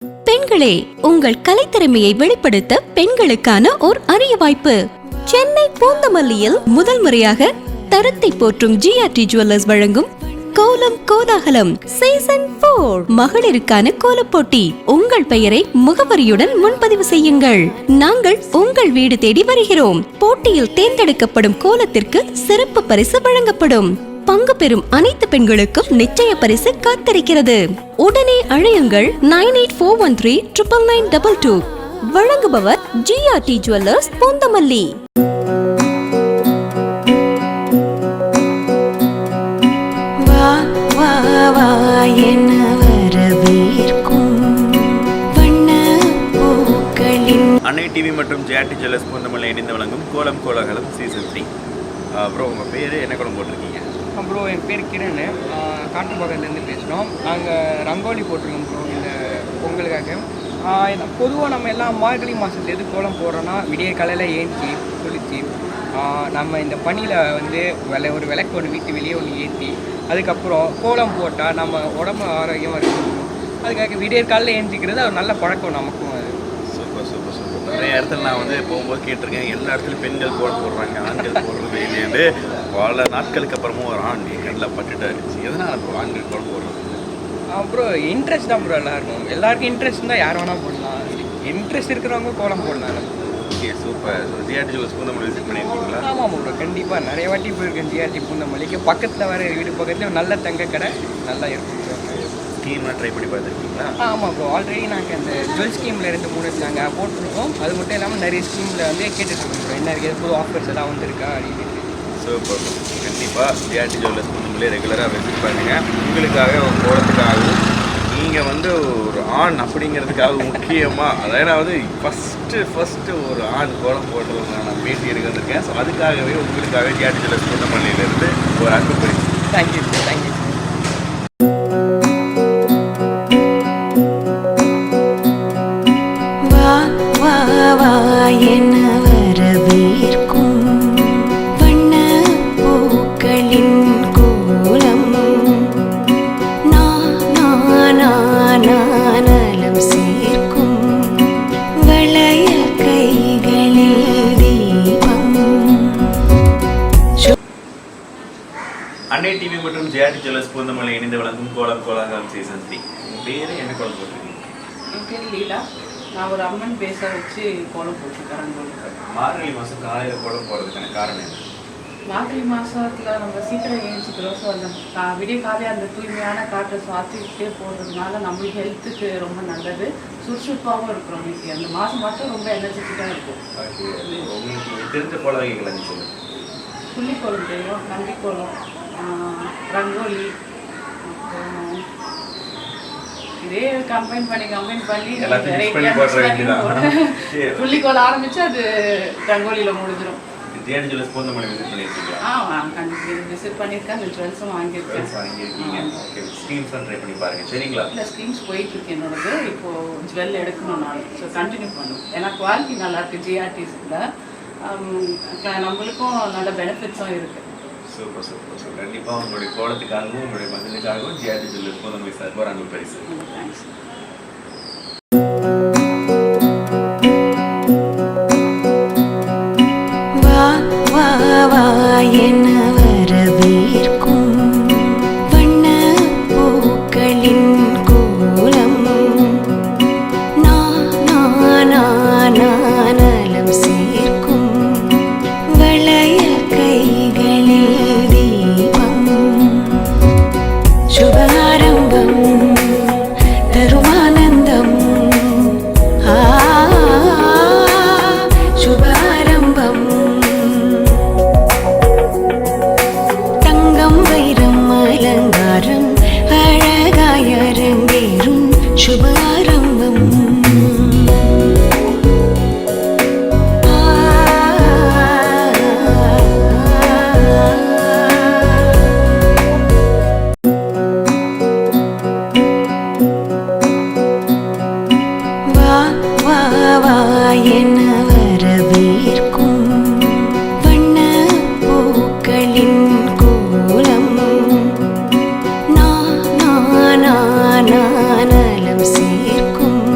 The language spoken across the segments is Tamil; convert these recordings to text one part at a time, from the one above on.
பெண்களே, உங்கள் கலைத்திறமையை வெளிப்படுத்த பெண்களுக்கான ஓர் அரிய வாய்ப்பு. சென்னை பூந்தமல்லியில் முதல் முறையாக தரத்தை போற்றும் GRT ஜுவல்லர்ஸ் வழங்கும் கோலம் கோலாகலம் சீசன் 4 மகளிருக்கான கோலப் போட்டி. உங்கள் பெயரை முகவரியுடன் முன்பதிவு செய்யுங்கள். நாங்கள் உங்கள் வீடு தேடி வருகிறோம். போட்டியில் தேர்ந்தெடுக்கப்படும் கோலத்திற்கு சிறப்பு பரிசு வழங்கப்படும். பங்கு பெறும் அனைத்து பெண்களுக்கும் நிச்சய பரிசு காத்திருக்கிறது. உடனே அழையுங்கள் 9841399922. வழங்குபவர் GRT ஜுவல்லர்ஸ் பூந்தமல்லி. அன்னை டிவி மற்றும் GRT ஜுவல்லர்ஸ் பூந்தமல்லி இணைந்து வழங்கும் கோலம் கோலாகலம் சீசன் 3. அப்புறம் உங்கள் பேர் என்ன கோலம் போட்டிருக்கீங்க? ப்ரோ என் பேர் கிரண், காட்டுப்பாக்கத்துலேருந்து பேசுகிறோம். நாங்கள் ரங்கோலி போட்டிருக்கோம் ப்ரோ இந்த பொங்கலுக்காக. பொதுவாக நம்ம எல்லாம் மார்கழி மாதத்துல எது கோலம் போடுறோன்னா விடிய காலையில் ஏற்றி குளித்து நம்ம இந்த பனியில் வந்து ஒரு விளக்கு ஒன்று வீட்டு வெளியே ஒன்று ஏற்றி அதுக்கப்புறம் கோலம் போட்டால் நம்ம உடம்பு ஆரோக்கியமாக இருக்கும். அதுக்காக விடிய காலையில் ஏற்றிக்கிறது அது நல்ல பழக்கம் நமக்கும். அது சூப்பர் சூப்பர் சூப்பர். நிறைய இடத்துல நான் வந்து போகும்போது கேட்டிருக்கேன், எல்லா இடத்துலையும் பெண்கள் கோலம் போடுறாங்க, ஆண்கள் போடுறது இல்லைன்னு. பல நாட்களுக்கு அப்புறமும் ஒரு ஆண் கண்ணில் பட்டுட்டாரு. எதனால் இப்போ ஆண்கள் கோலம் போடுறது? அப்புறம் இன்ட்ரெஸ்ட் தான் ப்ரோ எல்லாருக்கும் இன்ட்ரெஸ்ட் இருந்தால் யார் வேணால் போடலாம். இன்ட்ரெஸ்ட் இருக்கிறவங்க கோலம் போடலாம். Okay super. GRT jewellers Poonamallee visit பண்ணியிருக்கீங்களா? ஆமாம் ப்ரோ, கண்டிப்பாக நிறைய வாட்டி போயிருக்கேன் GRT பூந்தமல்லிக்கு. பக்கத்தில் வர வீடு பக்கத்தில் நல்ல தங்க கடை நல்லா இருக்கும். ஸ்கீம்லாம் ட்ரை பண்ணி பார்த்துருக்கீங்களா? ஆமாம் ப்ரோ, ஆல்ரெடி நாங்கள் அந்த ஜுவல் ஸ்கீமில் 2-3 நாங்கள் போட்டிருக்கோம். அது மட்டும் இல்லாமல் நிறைய ஸ்கீமில் வந்து கேட்டுட்ருக்கோம் ப்ரோ, என்ன இருக்குது புது ஆஃபர்ஸ் எல்லாம் வந்துருக்கா அப்படின்னு. சூப்பர். கண்டிப்பாக GRT ஜுவல்லர்ஸ் பூந்தமல்லி ரெகுலராக விசிட் பண்ணுங்கள். உங்களுக்காக ஒரு கோலத்துக்காகவும் நீங்கள் வந்து ஒரு ஆண் அப்படிங்கிறதுக்காக முக்கியமாக அதாவது ஃபஸ்ட்டு ஒரு ஆண் கோலம் போடுறது நான் பேட்டி எடுக்க வந்திருக்கேன். ஸோ அதுக்காகவே உங்களுக்காக GRT ஜுவல்லர்ஸ் பூந்தமல்லியிலேருந்து ஒரு அன்பு பரிசு. Thank you sir, thank you. அன்னை டிவி மற்றும் GRT ஜுவல்லர்ஸ் பூந்தமல்லி இணைந்து வழங்கும் கோலம் கோலாகலம் சீசன் 3. உங்கள் பேர் என்ன கோலம் போட்டிருக்கீங்க? என் பேர் லீலா. நான் ஒரு அம்மன் பேச வச்சு கோலம் போட்டிருக்கேன். மார்கழி மாதம் காலையில் கோலம் போடுறதுக்கான காரணம் என்ன? மார்கழி மாதத்தில் நம்ம சீக்கிரம் ஏஞ்சிக்கிறோம். ஸோ அந்த விடிய காலையில் அந்த தூய்மையான காற்றை சுவாசிக்கிட்டே போடுறதுனால நம்மளுக்கு ஹெல்த்துக்கு ரொம்ப நல்லது. சுறுசுறுப்பாகவும் இருக்கிறோம். இன்னைக்கு அந்த மாதம் மட்டும் ரொம்ப எனர்ஜெட்டிக்காக இருக்கும். உங்களுக்கு தெரிஞ்ச கோல வகைகள் அது சொல்லுங்கள். புள்ளிக்கோலம் தெரியும், நம்பிக்கோலம், ரங்கோலி, இதே கம்பைன் பண்ணி புள்ளிக்கோலம் ஆரம்பிச்சு அது ரங்கோலியில முடிஞ்சிடும். GRT ஜுவல்லர்ஸ் பூந்தமல்லி விசிட் பண்ணியிருக்கீங்களா? கண்டிப்பாக விசிட் பண்ணியிருக்கேன். அந்த ஜுவல்ஸும் வாங்கியிருக்கேன். ஓகே, ஸ்கீம்ஸ் ட்ரை பண்ணி பாருங்க. சரிங்களா? இல்லை, ஸ்கீம்ஸ் போயிட்டு இருக்கு என்னோடது. இப்போது ஜுவல் எடுக்கணும் நான். ஸோ கண்டினியூ பண்ணும். ஏன்னா குவாலிட்டி நல்லாயிருக்கு GRTஸில். நம்மளுக்கும் நல்ல பெனிஃபிட்ஸும் இருக்குது. Super super super. கண்டிப்பாக உங்களுடைய கோலத்துக்காகவும் உங்களுடைய மகளுக்காகவும் GRT ஜுவல்லர்ஸ் பூந்தமல்லி சார் ஒரு அன்பு பரிசு. தேங்க்ஸ். நலம் சேர்க்கும்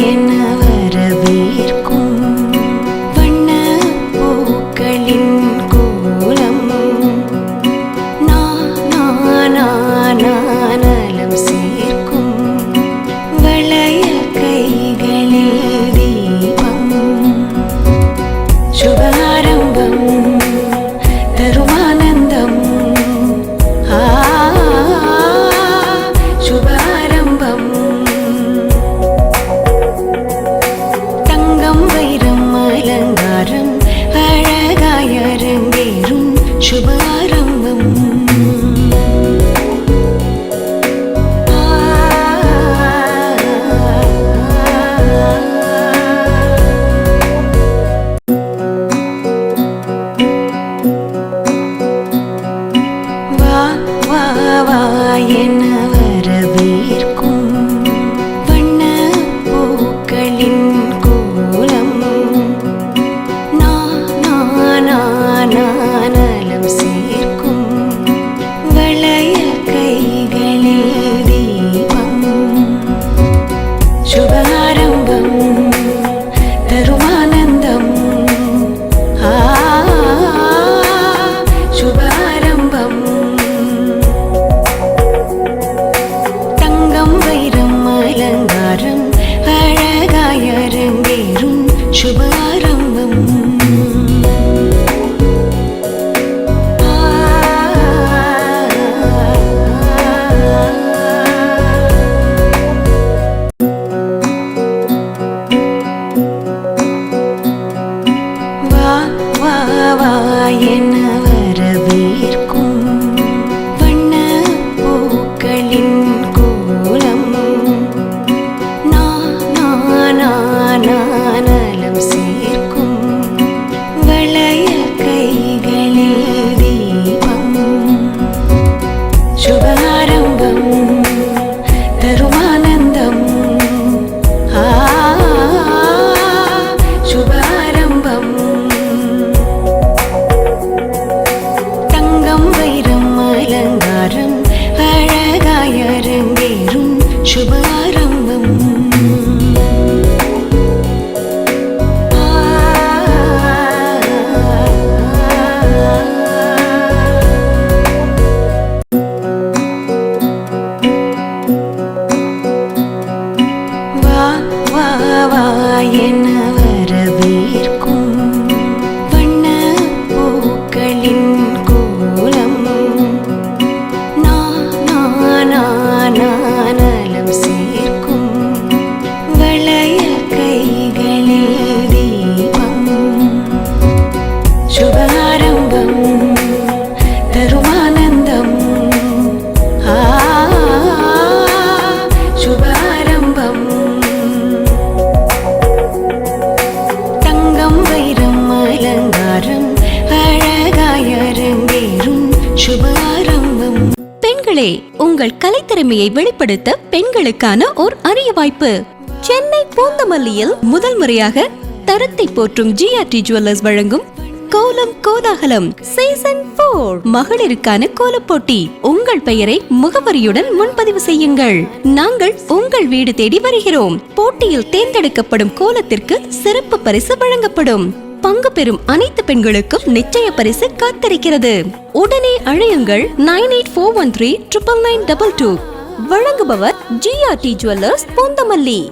என வரவேற்கும் வண்ண பூக்களின் கோலம் நலம் சேர்க்கும் வளையல் கைகளில் தீபம் சுபாரம்பம் தருமானந்தம் சுபாரம்பம் தங்கம் வைரம் அலங்காரம் அழகாய் அரங்கேறும் சுபாரம்பம் என வரவேற்கும் வண்ண பூக்களின் கோலம் நலம் சேர்க்கும் வளையல் கைகளில் தீபம் சுபாரம்பம் தருமானந்தம் சுபாரம்பம் அலங்காரம் அழகாய் அரங்கேறும் சுபாரம்பம் என வரவேற்கும் வண்ண பூக்களின் கோலம் நலம் சேர்க்கும் வளையல் கைகளில் தீபம் சுபாரம்பம் தருமானந்தம் சுபாரம்பம் தங்கம் வைரம் அலங்காரம் அழகாய் அரங்கேறும் சுபாரம்பம் என வரவேற்கும் வண்ண பூக்களின் கோலம் நலம் சேர்க்கும் வளையல் கைகளில் தீபம் சுபாரம்பம் தருமானந்தம் சுபாரம்பம் தங்கம் வைரம் அலங்காரம் அழகாய் அரங்கேறும் சுபாரம்பம். பெண்களே, உங்கள் கலைத்திறமையை வெளிப்படுத்த பெண்களுக்கான ஓர் அரிய வாய்ப்பு. சென்னை பூந்தமல்லியில் முதல் முறையாக தரத்தை போற்றும் GRT ஜுவல்லர்ஸ் வழங்கும் கோலம் கோலாகலம் சீசன் 4 மகளிருக்கான கோலப் போட்டி. உங்கள் பெயரை முகவரியுடன் முன்பதிவு செய்யுங்கள். நாங்கள் உங்கள் வீடு தேடி வருகிறோம். போட்டியில் தேர்ந்தெடுக்கப்படும் கோலத்திற்கு சிறப்பு பரிசு வழங்கப்படும். பங்கு பெறும் அனைத்து பெண்களுக்கும் நிச்சய பரிசு காத்திருக்கிறது. உடனே அழையுங்கள் 9841399922. வழங்குபவர் GRT ஜுவல்லர்ஸ் பூந்தமல்லி.